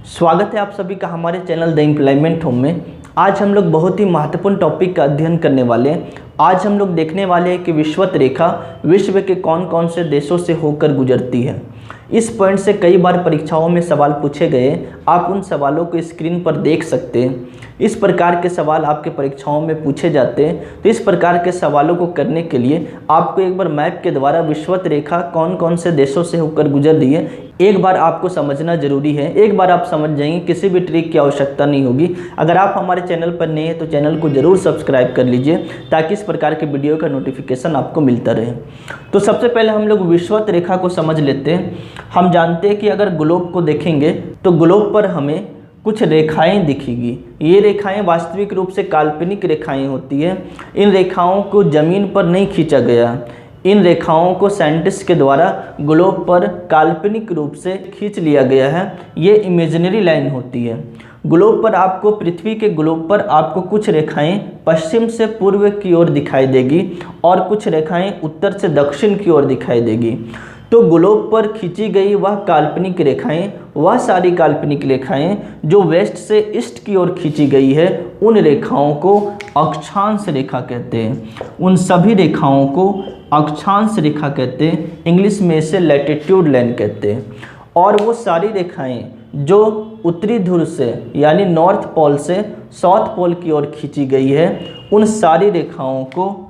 स्वागत है आप सभी का हमारे चैनल द एम्प्लॉयमेंट होम में। आज हम लोग बहुत ही महत्वपूर्ण टॉपिक का अध्ययन करने वाले हैं। आज हम लोग देखने वाले हैं कि विषुवत रेखा विश्व के कौन कौन से देशों से होकर गुजरती है। इस पॉइंट से कई बार परीक्षाओं में सवाल पूछे गए, आप उन सवालों को स्क्रीन पर देख सकते हैं। इस प्रकार के सवाल आपके परीक्षाओं में पूछे जाते हैं। तो इस प्रकार के सवालों को करने के लिए आपको एक बार मैप के द्वारा विषुवत रेखा कौन कौन से देशों से होकर गुजर रही है एक बार आपको समझना जरूरी है। एक बार आप समझ जाएंगे, किसी भी ट्रिक की आवश्यकता नहीं होगी। अगर आप हमारे चैनल पर नए हैं तो चैनल को जरूर सब्सक्राइब कर लीजिए ताकि इस प्रकार के वीडियो का नोटिफिकेशन आपको मिलता रहे। तो सबसे पहले हम लोग विषुवत रेखा को समझ लेते हैं। हम जानते हैं कि अगर ग्लोब को देखेंगे तो ग्लोब पर हमें कुछ रेखाएं दिखेगी। ये रेखाएं वास्तविक रूप से काल्पनिक रेखाएं होती हैं। इन रेखाओं को ज़मीन पर नहीं खींचा गया। इन रेखाओं को साइंटिस्ट के द्वारा ग्लोब पर काल्पनिक रूप से खींच लिया गया है। ये इमेजिनरी लाइन होती है। ग्लोब पर आपको, पृथ्वी के ग्लोब पर आपको कुछ रेखाएं पश्चिम से पूर्व की ओर दिखाई देगी और कुछ रेखाएं उत्तर से दक्षिण की ओर दिखाई देगी। तो ग्लोब पर खींची गई वह काल्पनिक रेखाएं, वह सारी काल्पनिक रेखाएं जो वेस्ट से ईस्ट की ओर खींची गई है, उन रेखाओं को अक्षांश रेखा कहते हैं। उन सभी रेखाओं को अक्षांश रेखा कहते हैं। इंग्लिश में इसे लैटिट्यूड लाइन कहते हैं। और वो सारी रेखाएं जो उत्तरी ध्रुव से यानी नॉर्थ पोल से साउथ पोल की ओर खींची गई है, उन सारी रेखाओं को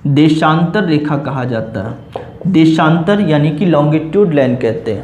देशांतर रेखा कहा जाता है। देशांतर यानी कि लॉन्गिट्यूड लाइन कहते हैं।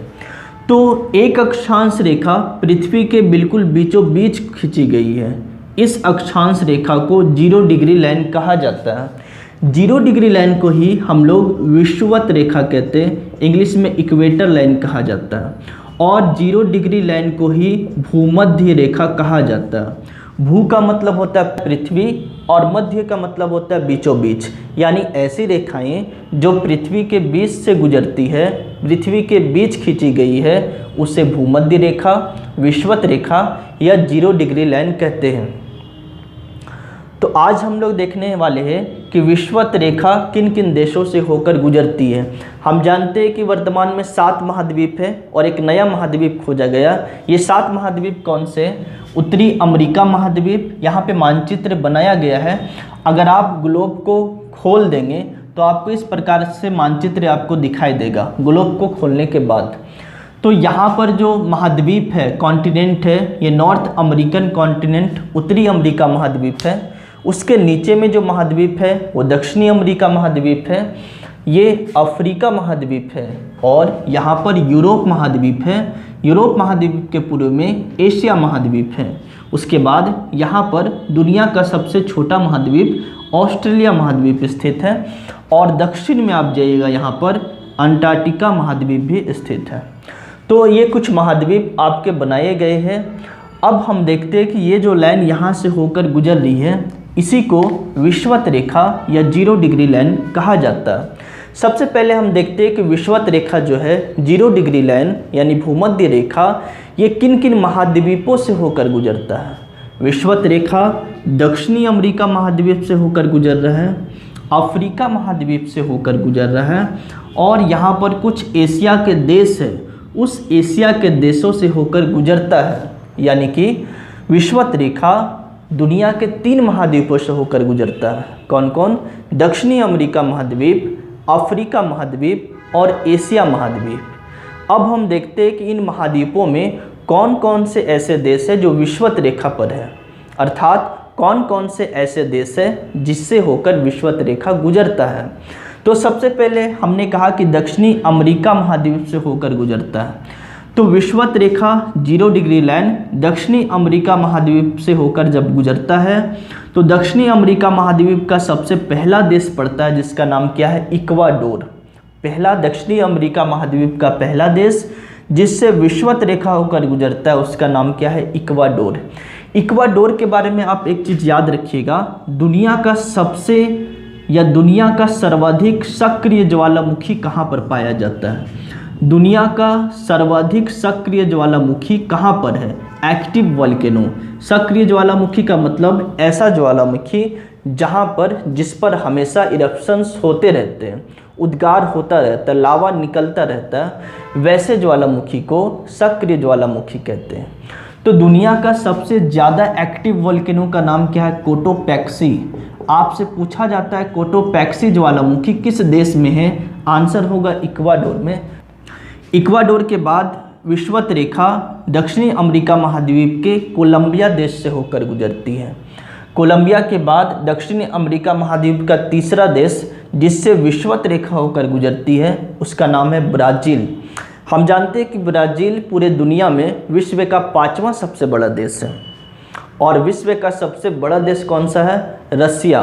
तो एक अक्षांश रेखा पृथ्वी के बिल्कुल बीचों बीच खींची गई है। इस अक्षांश रेखा को 0 डिग्री लाइन कहा जाता है। 0 डिग्री लाइन को ही हम लोग विषुवत रेखा कहते हैं। इंग्लिश में इक्वेटर लाइन कहा जाता है। और 0 डिग्री लाइन को ही भूमध्य रेखा कहा जाता है। भू का मतलब होता है पृथ्वी और मध्य का मतलब होता है बीचों बीच। यानी ऐसी रेखाएं जो पृथ्वी के बीच से गुजरती है, पृथ्वी के बीच खींची गई है, उसे भूमध्य रेखा, विषुवत रेखा या 0 डिग्री लाइन कहते हैं। तो आज हम लोग देखने वाले हैं कि विषुवत रेखा किन किन देशों से होकर गुजरती है। हम जानते हैं कि वर्तमान में 7 महाद्वीप है और एक नया महाद्वीप खोजा गया। ये 7 महाद्वीप कौन से? उत्तरी अमेरिका महाद्वीप, यहाँ पे मानचित्र बनाया गया है। अगर आप ग्लोब को खोल देंगे तो आपको इस प्रकार से मानचित्र आपको दिखाई देगा ग्लोब को खोलने के बाद। तो यहाँ पर जो महाद्वीप है, कॉन्टिनेंट है, ये नॉर्थ अमेरिकन कॉन्टिनेंट उत्तरी अमेरिका महाद्वीप है। उसके नीचे में जो महाद्वीप है वो दक्षिणी अमेरिका महाद्वीप है, ये अफ्रीका महाद्वीप है। और यहाँ पर यूरोप महाद्वीप है। यूरोप महाद्वीप के पूर्व में एशिया महाद्वीप है। उसके बाद यहाँ पर दुनिया का सबसे छोटा महाद्वीप ऑस्ट्रेलिया महाद्वीप स्थित है। और दक्षिण में आप जाइएगा, यहाँ पर अंटार्कटिका महाद्वीप भी स्थित है। तो ये कुछ महाद्वीप आपके बनाए गए हैं। अब हम देखते हैं कि ये जो लाइन यहाँ से होकर गुजर रही है, इसी को विषुवत रेखा या 0 डिग्री लाइन कहा जाता है। सबसे पहले हम देखते हैं कि विषुवत रेखा जो है 0 डिग्री लाइन यानी भूमध्य रेखा, ये किन किन महाद्वीपों से होकर गुजरता है। विषुवत रेखा दक्षिणी अमेरिका महाद्वीप से होकर गुजर रहा है, अफ्रीका महाद्वीप से होकर गुजर रहा है, और यहाँ पर कुछ एशिया के देश है, उस एशिया के देशों से होकर गुजरता है। यानी कि विषुवत रेखा दुनिया के 3 महाद्वीपों से होकर गुजरता है। कौन कौन? दक्षिणी अमेरिका महाद्वीप, अफ्रीका महाद्वीप और एशिया महाद्वीप। अब हम देखते हैं कि इन महाद्वीपों में कौन कौन से ऐसे देश हैं जो विषुवत रेखा पर है, अर्थात कौन कौन से ऐसे देश हैं जिससे होकर विषुवत रेखा गुजरता है। तो सबसे पहले हमने कहा कि दक्षिणी अमेरिका महाद्वीप से होकर गुजरता है। तो विषुवत रेखा 0 डिग्री लाइन दक्षिणी अमेरिका महाद्वीप से होकर जब गुजरता है तो दक्षिणी अमेरिका महाद्वीप का सबसे पहला देश पड़ता है जिसका नाम क्या है? इक्वाडोर। पहला दक्षिणी अमेरिका महाद्वीप का पहला देश जिससे विषुवत रेखा होकर गुजरता है उसका नाम क्या है? इक्वाडोर। इक्वाडोर के बारे में आप एक चीज़ याद रखिएगा, दुनिया का सबसे या दुनिया का सर्वाधिक सक्रिय ज्वालामुखी कहाँ पर पाया जाता है? दुनिया का सर्वाधिक सक्रिय ज्वालामुखी कहाँ पर है? Active volcano. सक्रिय ज्वालामुखी का मतलब ऐसा ज्वालामुखी जहाँ पर जिस पर हमेशा इरप्शंस होते रहते हैं, उद्गार होता रहता है, लावा निकलता रहता है, वैसे ज्वालामुखी को सक्रिय ज्वालामुखी कहते हैं। तो दुनिया का सबसे ज़्यादा एक्टिव वोल्केनो का नाम क्या है? कोटोपैक्सी। आपसे पूछा जाता है कोटोपैक्सी ज्वालामुखी किस देश में है? आंसर होगा इक्वाडोर में। इक्वाडोर के बाद विषुवत रेखा दक्षिणी अमेरिका महाद्वीप के कोलंबिया देश से होकर गुजरती है। कोलंबिया के बाद दक्षिणी अमेरिका महाद्वीप का तीसरा देश जिससे विषुवत रेखा होकर गुजरती है उसका नाम है ब्राज़ील। हम जानते हैं कि ब्राज़ील पूरे दुनिया में विश्व का 5वां सबसे बड़ा देश है। और विश्व का सबसे बड़ा देश कौन सा है? रसिया।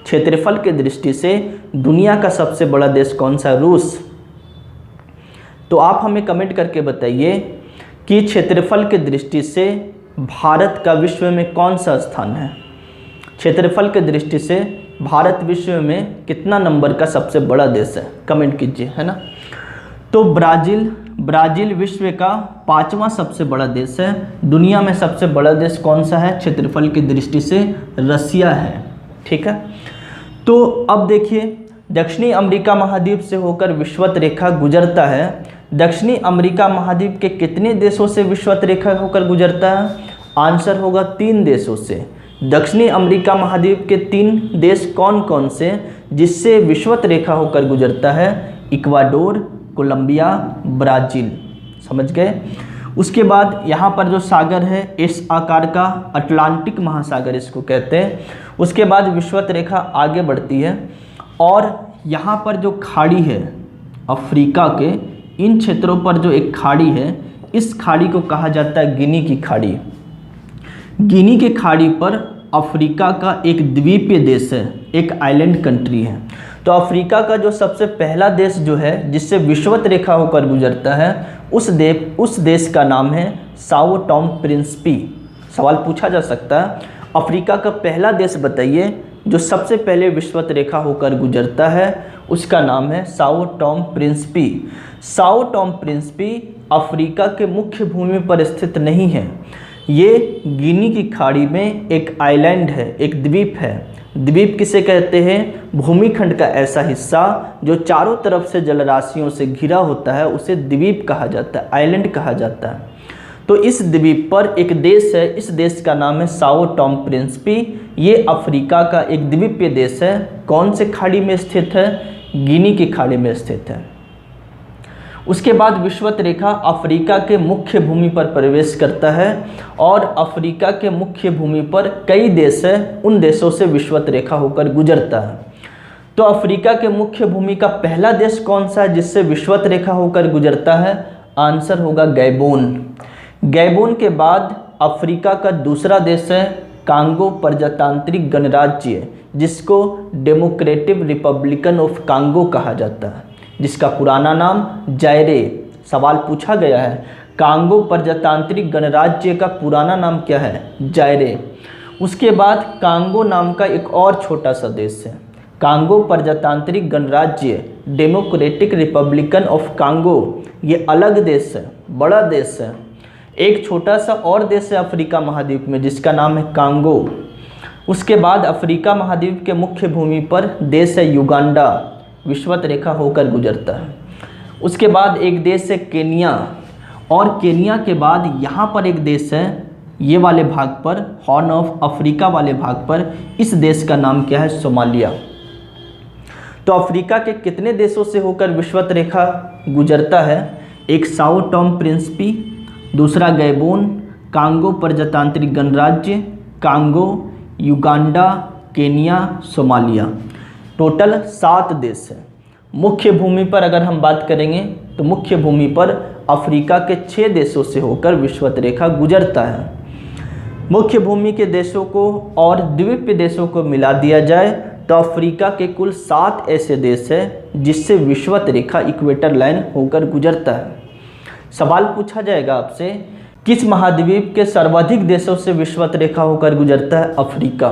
क्षेत्रफल के दृष्टि से दुनिया का सबसे बड़ा देश कौन सा? रूस। तो आप हमें कमेंट करके बताइए कि क्षेत्रफल के दृष्टि से भारत का विश्व में कौन सा स्थान है? क्षेत्रफल के दृष्टि से भारत विश्व में कितना नंबर का सबसे बड़ा देश है? कमेंट कीजिए, है ना। तो ब्राज़ील विश्व का 5वां सबसे बड़ा देश है। दुनिया में सबसे बड़ा देश कौन सा है? क्षेत्रफल की दृष्टि से रसिया है। ठीक है। तो अब देखिए, दक्षिणी अमेरिका महाद्वीप से होकर विषुवत रेखा गुजरता है। दक्षिणी अमेरिका महाद्वीप के कितने देशों से विषुवत रेखा होकर गुजरता है? आंसर होगा 3 देशों से। दक्षिणी अमेरिका महाद्वीप के 3 देश कौन कौन से जिससे विषुवत रेखा होकर गुजरता है? Ecuador, Colombia, Brazil. समझ गए। उसके बाद यहाँ पर जो सागर है इस आकार का अटलांटिक महासागर इसको कहते हैं। उसके बाद विषुवत रेखा आगे बढ़ती है और यहाँ पर जो खाड़ी है अफ्रीका के इन क्षेत्रों पर जो एक खाड़ी है इस खाड़ी को कहा जाता है गिनी की खाड़ी। गिनी के खाड़ी पर अफ्रीका का एक द्वीपीय देश है, एक आइलैंड कंट्री है। तो अफ्रीका का जो सबसे पहला देश जो है जिससे विषुवत रेखा होकर गुजरता है उस देश का नाम है साओ टॉम प्रिंसिपी। सवाल पूछा जा सकता है अफ्रीका का पहला देश बताइए जो सबसे पहले विषुवत रेखा होकर गुजरता है, उसका नाम है Sao Tom Principe. Sao Tom Principe Africa के मुख्य भूमि पर स्थित नहीं है। ये गिनी की खाड़ी में एक आइलैंड है, एक द्वीप है। द्वीप किसे कहते हैं? भूमिखंड का ऐसा हिस्सा जो चारों तरफ से जलराशियों से घिरा होता है उसे द्वीप कहा जाता है, आइलैंड कहा जाता है। तो इस द्वीप पर एक देश है, इस देश का नाम है साओ टॉम प्रिंसिपी। ये अफ्रीका का एक द्वीपीय देश है। कौन से खाड़ी में स्थित है? गिनी की खाड़ी में स्थित है। उसके बाद विषुवत रेखा अफ्रीका के मुख्य भूमि पर प्रवेश करता है और अफ्रीका के मुख्य भूमि पर कई देश हैं, उन देशों से विषुवत रेखा होकर गुजरता है। तो अफ्रीका के मुख्य भूमि का पहला देश कौन सा है जिससे विषुवत रेखा होकर गुजरता है? आंसर होगा गैबोन। गैबोन के बाद अफ्रीका का दूसरा देश है कांगो प्रजातांत्रिक गणराज्य, जिसको डेमोक्रेटिक रिपब्लिकन ऑफ कांगो कहा जाता है, जिसका पुराना नाम जायरे। सवाल पूछा गया है कांगो प्रजातांत्रिक गणराज्य का पुराना नाम क्या है? जायरे। उसके बाद कांगो नाम का एक और छोटा सा देश है, कांगो प्रजातांत्रिक गणराज्य डेमोक्रेटिक रिपब्लिकन ऑफ कांगो। ये अलग देश है, बड़ा देश है। एक छोटा सा और देश है अफ्रीका महाद्वीप में जिसका नाम है कांगो। उसके बाद अफ्रीका महाद्वीप के मुख्य भूमि पर देश है युगांडा, विषुवत रेखा होकर गुजरता है। उसके बाद एक देश है केनिया, और केनिया के बाद यहाँ पर एक देश है, ये वाले भाग पर हॉर्न ऑफ अफ्रीका वाले भाग पर, इस देश का नाम क्या है? सोमालिया। तो अफ्रीका के कितने देशों से होकर विषुवत रेखा गुजरता है? एक साओ टॉम प्रिंसिपी, दूसरा गैबोन, कांगो प्रजातांत्रिक गणराज्य, Congo, Uganda, Kenya, Somalia. Total 7 देश है। मुख्य भूमि पर अगर हम बात करेंगे तो मुख्य भूमि पर अफ्रीका के 6 देशों से होकर विषुवत रेखा गुजरता है। मुख्य भूमि के देशों को और द्वीपीय देशों को मिला दिया जाए तो अफ्रीका के कुल 7 ऐसे देश हैं जिससे विषुवत रेखा इक्वेटर लाइन होकर गुजरता है। सवाल पूछा जाएगा आपसे किस महाद्वीप के सर्वाधिक देशों से विषुवत रेखा होकर गुजरता है? अफ्रीका।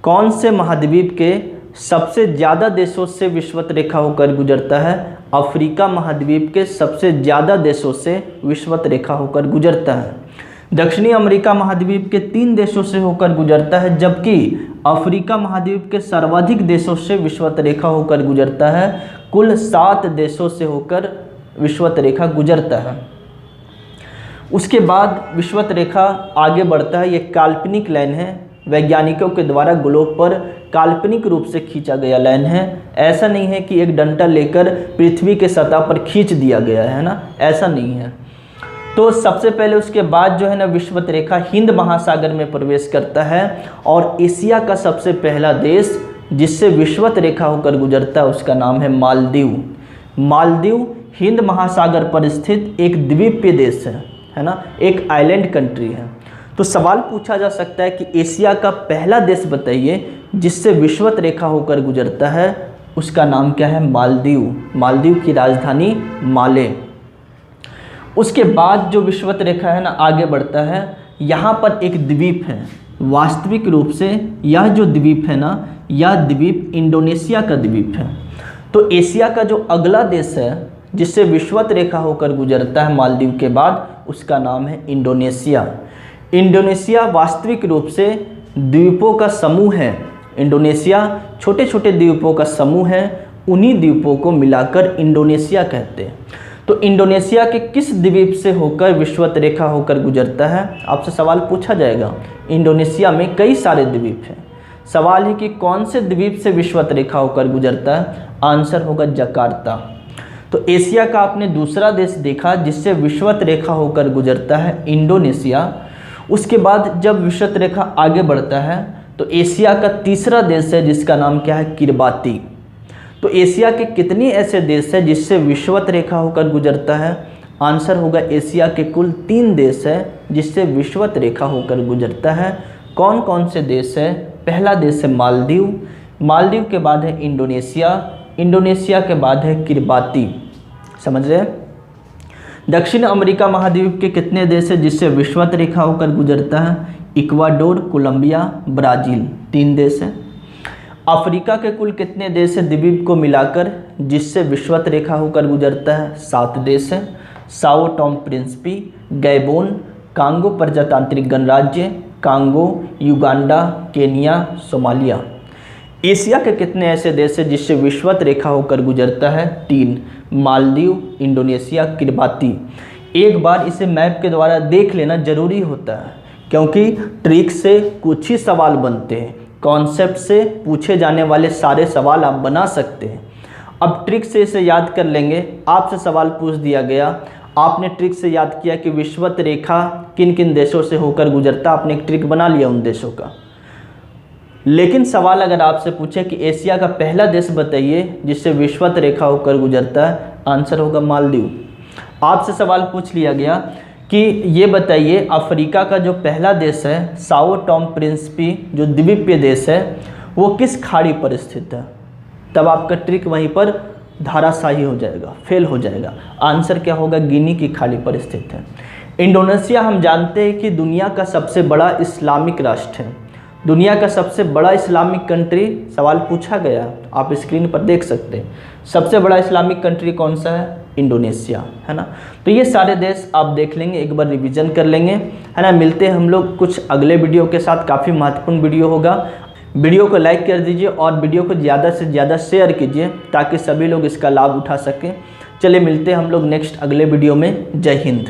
कौन से महाद्वीप के सबसे ज़्यादा देशों से विषुवत रेखा होकर गुजरता है? अफ्रीका महाद्वीप के सबसे ज़्यादा देशों से विषुवत रेखा होकर गुजरता है। दक्षिणी अमेरिका महाद्वीप के 3 देशों से होकर गुजरता है, जबकि अफ्रीका महाद्वीप के सर्वाधिक देशों से विषुवत रेखा होकर गुजरता है। कुल 7 देशों से होकर विषुवत रेखा गुजरता है। उसके बाद विषुवत रेखा आगे बढ़ता है। ये काल्पनिक लाइन है, वैज्ञानिकों के द्वारा ग्लोब पर काल्पनिक रूप से खींचा गया लाइन है। ऐसा नहीं है कि एक डंडा लेकर पृथ्वी के सतह पर खींच दिया गया है ना, ऐसा नहीं है। तो सबसे पहले उसके बाद जो है ना विषुवत रेखा हिंद महासागर में प्रवेश करता है और एशिया का सबसे पहला देश जिससे विषुवत रेखा होकर गुजरता है उसका नाम है मालदीव। मालदीव हिंद महासागर पर स्थित एक द्वीपीय देश है ना, एक आइलैंड कंट्री है। तो सवाल पूछा जा सकता है कि एशिया का पहला देश बताइए जिससे विषुवत रेखा होकर गुजरता है, उसका नाम क्या है? मालदीव। मालदीव की राजधानी माले। उसके बाद जो विषुवत रेखा है ना आगे बढ़ता है। यहाँ पर एक द्वीप है, वास्तविक रूप से यह जो द्वीप है ना, यह द्वीप इंडोनेशिया का द्वीप है। तो एशिया का जो अगला देश है जिससे विषुवत रेखा होकर गुजरता है मालदीव के बाद, उसका नाम है इंडोनेशिया। इंडोनेशिया वास्तविक रूप से द्वीपों का समूह है। इंडोनेशिया छोटे छोटे द्वीपों का समूह है, उन्हीं द्वीपों को मिलाकर इंडोनेशिया कहते हैं। तो इंडोनेशिया के किस द्वीप से होकर विषुवत रेखा होकर गुजरता है? आपसे सवाल पूछा जाएगा। इंडोनेशिया में कई सारे द्वीप हैं, सवाल है कि कौन से द्वीप से विषुवत रेखा होकर गुजरता है? आंसर होगा जकार्ता। तो एशिया का आपने दूसरा देश देखा जिससे विषुवत रेखा होकर गुजरता है, इंडोनेशिया। उसके बाद जब विषुवत रेखा आगे बढ़ता है तो एशिया का तीसरा देश है जिसका नाम क्या है? किरबाती। तो एशिया के कितने ऐसे देश हैं जिससे विषुवत रेखा होकर गुजरता है? आंसर होगा एशिया के कुल 3 देश है जिससे विषुवत रेखा होकर गुजरता है। कौन कौन से देश है? पहला देश है मालदीव, मालदीव के बाद है इंडोनेशिया, इंडोनेशिया के बाद है किरबाती। समझ रहे हैं? दक्षिण अमेरिका महाद्वीप के कितने देश हैं जिससे विषुवत रेखा होकर गुजरता है? इक्वाडोर, कोलंबिया, ब्राज़ील, 3 देश हैं। अफ्रीका के कुल कितने देश हैं द्वीप को मिलाकर जिससे विषुवत रेखा होकर गुजरता है? 7 देश हैं। Sao Tom Principe, Gabon, Congo प्रजातांत्रिक गणराज्य, Congo, Uganda, Kenya, Somalia. Asia के कितने ऐसे देश हैं जिससे विषुवत रेखा होकर गुजरता है? 3, मालदीव, इंडोनेशिया, किरबाती। एक बार इसे मैप के द्वारा देख लेना जरूरी होता है क्योंकि ट्रिक से कुछ ही सवाल बनते हैं, कॉन्सेप्ट से पूछे जाने वाले सारे सवाल आप बना सकते हैं। अब ट्रिक से इसे याद कर लेंगे। आपसे सवाल पूछ दिया गया, आपने ट्रिक से याद किया कि विषुवत रेखा किन किन देशों से होकर गुजरता, आपने एक ट्रिक बना लिया उन देशों का। लेकिन सवाल अगर आपसे पूछे कि एशिया का पहला देश बताइए जिससे विषुवत रेखा होकर गुजरता है, आंसर होगा मालदीव। आपसे सवाल पूछ लिया गया कि ये बताइए अफ्रीका का जो पहला देश है साओ टॉम प्रिंसिपी जो द्वीपीय देश है वो किस खाड़ी पर स्थित है, तब आपका ट्रिक वहीं पर धाराशाही हो जाएगा, फेल हो जाएगा। आंसर क्या होगा? गिनी की खाड़ी पर स्थित है। इंडोनेशिया हम जानते हैं कि दुनिया का सबसे बड़ा इस्लामिक राष्ट्र है, दुनिया का सबसे बड़ा इस्लामिक कंट्री। सवाल पूछा गया, आप स्क्रीन पर देख सकते हैं। सबसे बड़ा इस्लामिक कंट्री कौन सा है? इंडोनेशिया, है ना। तो ये सारे देश आप देख लेंगे, एक बार रिवीजन कर लेंगे, है ना। मिलते हैं हम लोग कुछ अगले वीडियो के साथ, काफ़ी महत्वपूर्ण वीडियो होगा। वीडियो को लाइक कर दीजिए और वीडियो को ज़्यादा से ज़्यादा शेयर कीजिए ताकि सभी लोग इसका लाभ उठा सकें। चलिए मिलते हैं हम लोग नेक्स्ट अगले वीडियो में। जय हिंद।